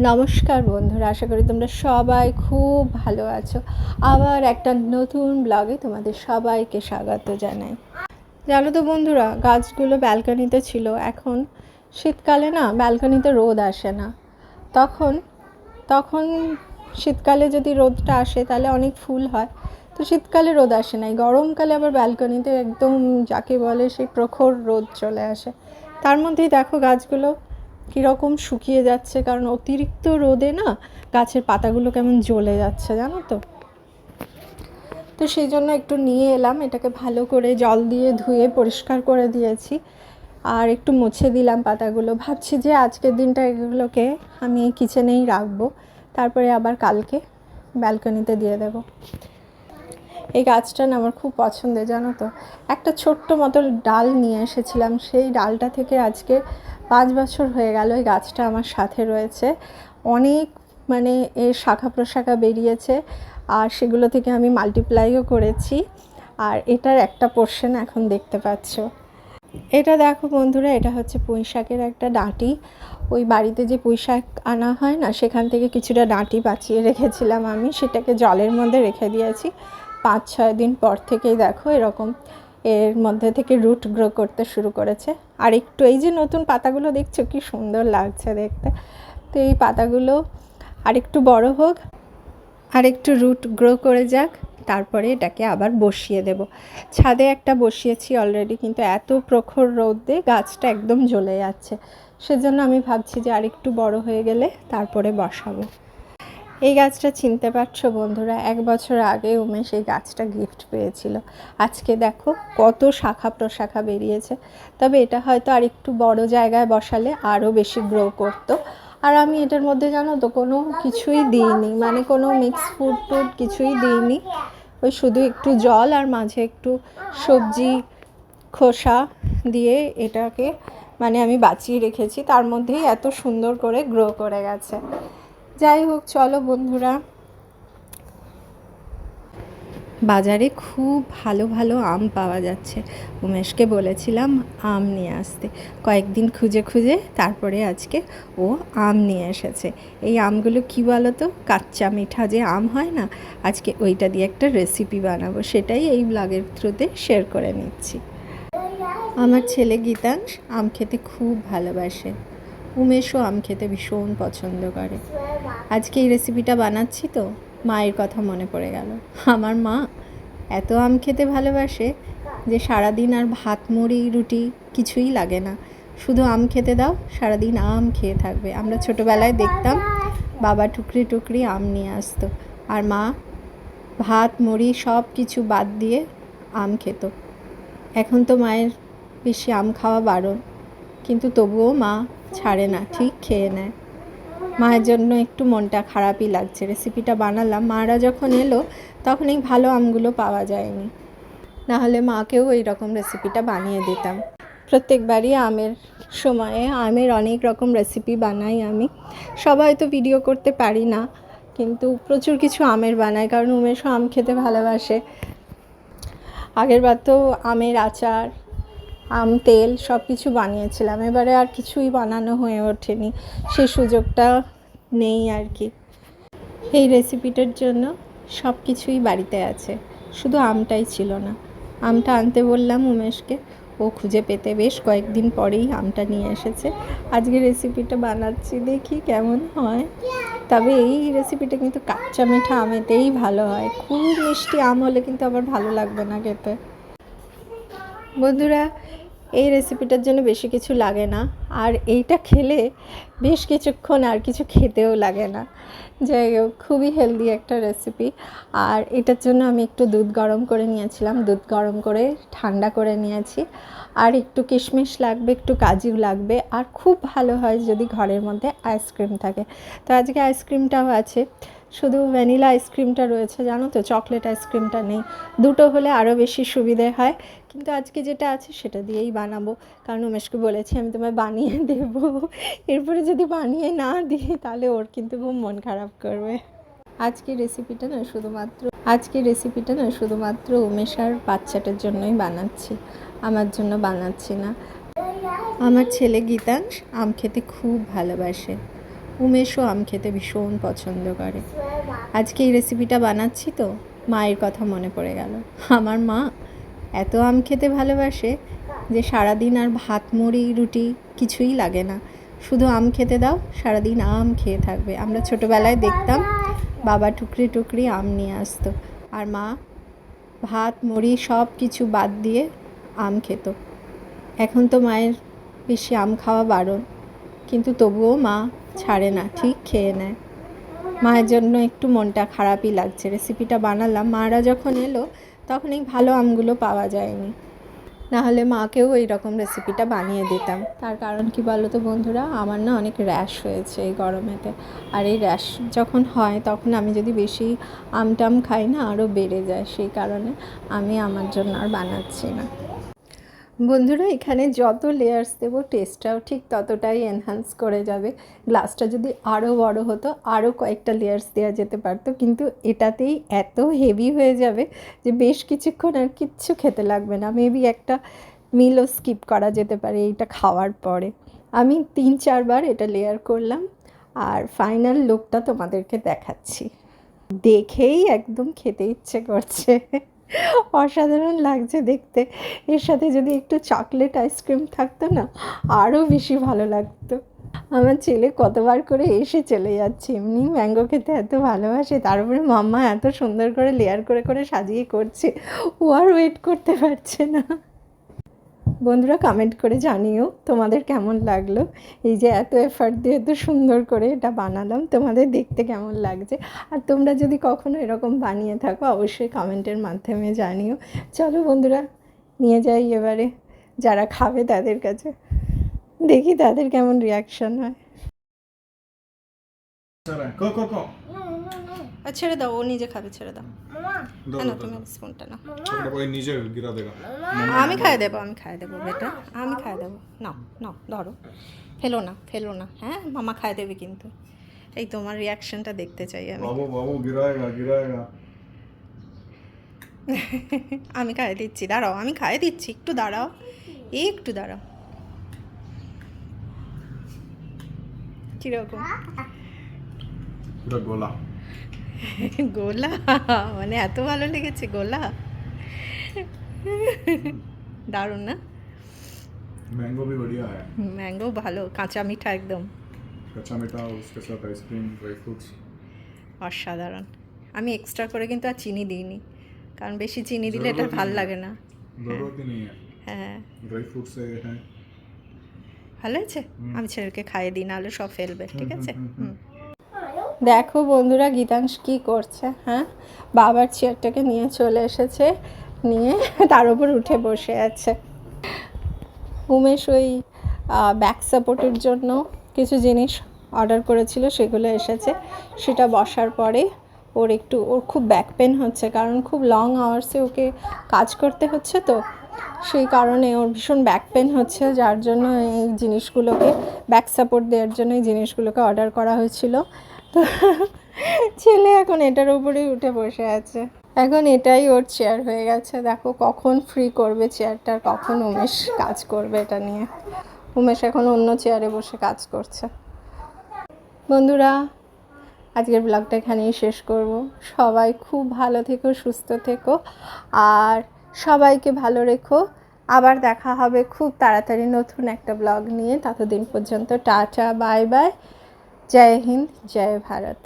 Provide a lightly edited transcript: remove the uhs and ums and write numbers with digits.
নমস্কার বন্ধুরা, আশা করি তোমরা সবাই খুব ভালো আছো। আবার একটা নতুন ব্লগে তোমাদের সবাইকে স্বাগত জানাই। জানো তো বন্ধুরা, গাছগুলো ব্যালকনিতে ছিল। এখন শীতকালে না ব্যালকনিতে রোদ আসে না। তখন তখন শীতকালে যদি রোদটা আসে তাহলে অনেক ফুল হয়, তো শীতকালে রোদ আসে না। গরমকালে আবার ব্যালকনিতে একদম যাকে বলে সেই প্রখর রোদ চলে আসে। তার মধ্যেই দেখো গাছগুলো কীরকম শুকিয়ে যাচ্ছে, কারণ অতিরিক্ত রোদে না গাছের পাতাগুলো কেমন জ্বলে যাচ্ছে জানো তো। তো সেই জন্য একটু নিয়ে এলাম, এটাকে ভালো করে জল দিয়ে ধুয়ে পরিষ্কার করে দিয়েছি আর একটু মুছে দিলাম পাতাগুলো। ভাবছি যে আজকের দিনটা এগুলোকে আমি এই কিচেনেই রাখবো, তারপরে আবার কালকে ব্যালকনিতে দিয়ে দেব। এই গাছটা না আমার খুব পছন্দের জানো তো। একটা ছোট্ট মতো ডাল নিয়ে এসেছিলাম, সেই ডালটা থেকে আজকে 5 বছর হয়ে গেল এই গাছটা আমার সাথে রয়েছে। অনেক এর শাখা প্রশাখা বেরিয়েছে আর সেগুলো থেকে আমি মাল্টিপ্লাইও করেছি। আর এটার একটা পোর্শন এখন দেখতে পাচ্ছ। এটা দেখো বন্ধুরা, এটা হচ্ছে পুঁই শাকের একটা ডাঁটি। ওই বাড়িতে যে পুঁই শাক আনা হয় না, সেখান থেকে কিছুটা ডাঁটি বাঁচিয়ে রেখেছিলাম আমি, সেটাকে জলের মধ্যে রেখে দিয়েছি। 5-6 দিন পর থেকেই দেখো এরকম এর মধ্যে থেকে রুট গ্রো করতে শুরু করেছে। আর একটু এই যে নতুন পাতাগুলো দেখছো কি সুন্দর লাগছে দেখতে। তো এই পাতাগুলো আর একটু বড় হোক, আর একটু রুট গ্রো করে যাক, তারপরে এটাকে আবার বসিয়ে দেব। ছাদে একটা বসিয়েছি অলরেডি, কিন্তু এত প্রখর রোদে গাছটা একদম জ্বলে যাচ্ছে। সেজন্য আমি ভাবছি যে আর একটু বড় হয়ে গেলে তারপরে বসাবো। এই গাছটা চিনতে পারছো বন্ধুরা, 1 বছর আগে উমেশ এই গাছটা গিফট পেয়েছিল। আজকে দেখো কত শাখা প্রশাখা বেরিয়েছে। তবে এটা হয়তো আর একটু বড় জায়গায় বসালে আরও বেশি গ্রো করতো। আর আমি এটার মধ্যে জানো তো কোনো কিছুই দিইনি, কোনো মিক্স ফুড কিছুই দিইনি। ওই শুধু একটু জল আর মাঝে একটু সবজি খোসা দিয়ে এটাকে আমি বাঁচিয়ে রেখেছি। তার মধ্যেই এত সুন্দর করে গ্রো করে গেছে। যাই হোক, চলো বন্ধুরা, বাজারে খুব ভালো ভালো আম পাওয়া যাচ্ছে। উমেশকে বলেছিলাম আম নিয়ে আসতে, কয়েকদিন খুঁজে খুঁজে তারপরে আজকে ও আম নিয়ে এসেছে। এই আমগুলো কি বলো তো, কাঁচা মিঠা যে আম হয় না, আজকে ওইটা দিয়ে একটা রেসিপি বানাবো, সেটাই এই ব্লগের থ্রুতে শেয়ার করে নিচ্ছি। আমার ছেলে গীতাংশ আম খেতে খুব ভালোবাসে। উমেশও আম খেতে ভীষণ পছন্দ করে। আজকে এই রেসিপিটা বানাচ্ছি তো মায়ের কথা মনে পড়ে গেল। আমার মা এত আম খেতে ভালোবাসে যে সারাদিন আর ভাত মুড়ি রুটি কিছুই লাগে না, শুধু আম খেতে দাও, সারাদিন আম খেয়ে থাকবে। আমরা ছোটোবেলায় দেখতাম বাবা টুকরি টুকরি আম নিয়ে আসতো, আর মা ভাত মুড়ি সব কিছু বাদ দিয়ে আম খেত। এখন তো মায়ের বেশি আম খাওয়া বারণ, কিন্তু তবুও মা ছাড়ে না, ঠিক খেয়ে নেয়। মায়ের জন্য একটু মনটা খারাপই লাগছে। রেসিপিটা বানালাম, মারা যখন এলো তখন এই ভালো আমগুলো পাওয়া যায়নি, নাহলে মাকেও এইরকম রেসিপিটা বানিয়ে দিতাম। প্রত্যেকবারই আমের সময়ে আমের অনেক রকম রেসিপি বানাই আমি। সবাই তো ভিডিও করতে পারি না, কিন্তু প্রচুর কিছু আমের বানাই, কারণ উমেশও আম খেতে ভালোবাসে। আগেরবার তো আমের আচার, আম তেল সব কিছু বানিয়েছিলাম, এবারে আর কিছুই বানানো হয়ে ওঠেনি, সেই সুযোগটা নেই আর কি। এই রেসিপিটার জন্য সব কিছুই বাড়িতে আছে, শুধু আমটাই ছিল না। আমটা আনতে বললাম উমেশকে, ও খুঁজে পেতে বেশ কয়েকদিন পরেই আমটা নিয়ে এসেছে। আজকে রেসিপিটা বানাচ্ছি, দেখি কেমন হয়। তবে এই রেসিপিটা কিন্তু কাঁচা মিঠা আমেতেই ভালো হয়, খুব মিষ্টি আম হলে কিন্তু আবার ভালো লাগবে না খেতে। বন্ধুরা, এই রেসিপিটার জন্য বেশি কিছু লাগে না, আর এইটা খেলে বেশ কিছুক্ষণ আর কিছু খেতেও লাগে না। যাই হোক, খুবই হেলদি একটা রেসিপি। আর এটার জন্য আমি একটু দুধ গরম করে নিয়েছিলাম, দুধ গরম করে ঠান্ডা করে নিয়েছি। আর একটু কিশমিশ লাগবে, একটু কাজু লাগবে, আর খুব ভালো হয় যদি ঘরের মধ্যে আইসক্রিম থাকে। তো আজকে আইসক্রিমটাও আছে, শুধু ভ্যানিলা আইসক্রিমটা রয়েছে জানো তো, চকলেট আইসক্রিমটা নেই। দুটো হলে আরও বেশি সুবিধে হয়, কিন্তু আজকে যেটা আছে সেটা দিয়েই বানাবো, কারণ উমেশকে বলেছি আমি তোমায় বানিয়ে দেবো। এরপরে যদি বানিয়ে না দিই তাহলে ওর কিন্তু খুব মন খারাপ করবে। আজকে রেসিপিটা না শুধুমাত্র উমেশ আর বাচ্চাটার জন্যই বানাচ্ছি, আমার জন্য বানাচ্ছি না। আমার ছেলে গীতাংশ আম খেতে খুব ভালোবাসে। উমেশও আম খেতে ভীষণ পছন্দ করে। আজকে এই রেসিপিটা বানাচ্ছি তো মায়ের কথা মনে পড়ে গেল। আমার মা এত আম খেতে ভালোবাসে যে সারাদিন আর ভাত মুড়ি রুটি কিছুই লাগে না, শুধু আম খেতে দাও, সারাদিন আম খেয়ে থাকবে। আমরা ছোটোবেলায় দেখতাম বাবা টুকরি টুকরি আম নিয়ে আসতো আর মা ভাত মুড়ি সব কিছু বাদ দিয়ে আম খেত। এখন তো মায়ের বেশি আম খাওয়া বারণ, কিন্তু তবুও মা ছাড়ে না, ঠিক খেয়ে নেয়। মায়ের জন্য একটু মনটা খারাপই লাগছে। রেসিপিটা বানালাম, মারা যখন এলো তখন এই ভালো আমগুলো পাওয়া যায়নি, নাহলে মাকেও এই রকম রেসিপিটা বানিয়ে দিতাম। তার কারণ কি বলো তো বন্ধুরা, আমার না অনেক র্যাশ হয়েছে এই গরমেতে, আর এই র্যাশ যখন হয় তখন আমি যদি বেশি আমটাম খাই না আরও বেড়ে যায়, সেই কারণে আমি আমার জন্য আর বানাচ্ছি না। বন্ধুরা এখানে যত লেয়ার্স দেবো টেস্টটাও ঠিক ততটাই এনহ্যান্স করে যাবে। গ্লাসটা যদি আরও বড় হতো আরও কয়েকটা লেয়ার্স দেওয়া যেতে পারতো, কিন্তু এটাতেই এত হেভি হয়ে যাবে যে বেশ কিছুক্ষণ আর কিচ্ছু খেতে লাগবে না। মেবি একটা মিলও স্কিপ করা যেতে পারে এইটা খাওয়ার পরে। আমি 3-4 বার এটা লেয়ার করলাম আর ফাইনাল লুকটা তোমাদেরকে দেখাচ্ছি। দেখেই একদম খেতে ইচ্ছে করছে, অসাধারণ লাগছে দেখতে। এর সাথে যদি একটু চকলেট আইসক্রিম থাকতো না আরও বেশি ভালো লাগতো। আমার ছেলে কতবার করে এসে চলে যাচ্ছে, এমনি ম্যাঙ্গো খেতে এত ভালোবাসে, তারপরে মাম্মা এত সুন্দর করে লেয়ার করে করে সাজিয়ে করছে, ও আর ওয়েট করতে পারছে না। বন্ধুরা কমেন্ট করে জানিও তোমাদের কেমন লাগলো, এই যে এত এফার্ট দিয়ে এত সুন্দর করে এটা বানালাম, তোমাদের দেখতে কেমন লাগছে। আর তোমরা যদি কখনো এরকম বানিয়ে থাকো অবশ্যই কমেন্টের মাধ্যমে জানিও। চলো বন্ধুরা নিয়ে যাই এবারে যারা খাবে তাদের কাছে, দেখি তাদের কেমন রিয়াকশান হয়। ছেড়ে দাও, ও নিজে খাবে, ছেড়ে দাও। না তুমি স্পুনটা না, আমি খাইয়ে দেবো, আমি খাইয়ে দেবো বেটা, আমি খাইয়ে দেবো। নাও নাও ধরো, ফেলো না ফেলো না, হ্যাঁ মামা খাইয়ে দেবে কিন্তু। এই তোমার রিয়াকশনটা দেখতে চাই আমি। আমি খাইয়ে দিচ্ছি, দাঁড়াও আমি খাইয়ে দিচ্ছি, একটু দাঁড়াও একটু দাঁড়াও। কিরকম গোলা? গোলা মানে এত ভালো লেগেছে গোলা? দারুণ না? मैंगो भी बढ़िया है। ম্যাঙ্গো ভালো, কাঁচা মিঠা একদম, कच्चा मीठा उसके साथ आइसक्रीम ड्राई फ्रूट्स অসাধারণ। আমি এক্সট্রা করে কিন্তু আর চিনি দিইনি, কারণ বেশি চিনি দিলে এটা ভাল লাগে না। जरूरत ही नहीं है, হ্যাঁ ड्राई फ्रूट से है। ভালো হয়েছে, আমি ছেলেকে খাইয়ে দিই, নাহলে সব ফেলবে, ঠিক আছে। দেখো বন্ধুরা গীতাংশ কী করছে, হ্যাঁ বাবার চেয়ারটাকে নিয়ে চলে এসেছে, নিয়ে তার উপর উঠে বসে আছে। উমেশ ওই ব্যাক সাপোর্টের জন্য কিছু জিনিস অর্ডার করেছিল, সেগুলো এসেছে। সেটা বসার পরে ওর খুব ব্যাক পেন হচ্ছে, কারণ খুব লং আওয়ার্সে ওকে কাজ করতে হচ্ছে, তো সেই কারণে ওর ভীষণ ব্যাক পেন হচ্ছে, যার জন্য এই জিনিসগুলোকে ব্যাক সাপোর্ট দেওয়ার জন্য এই জিনিসগুলোকে অর্ডার করা হয়েছিল। তো ছেলে এখন এটার উপরেই উঠে বসে আছে, এখন এটাই ওর চেয়ার হয়ে গেছে। দেখো কখন ফ্রি করবে চেয়ারটা, কখন উমেশ কাজ করবে এটা নিয়ে। উমেশ এখন অন্য চেয়ারে বসে কাজ করছে। বন্ধুরা আজকের ব্লগটা এখানেই শেষ করব। সবাই খুব ভালো থেকো, সুস্থ থেকো, আর সবাইকে ভালো রেখো। আবার দেখা হবে খুব তাড়াতাড়ি নতুন একটা ব্লগ নিয়ে। ততদিন পর্যন্ত টাটা, বাই বাই, জয় হিন্দ, জয় ভারত।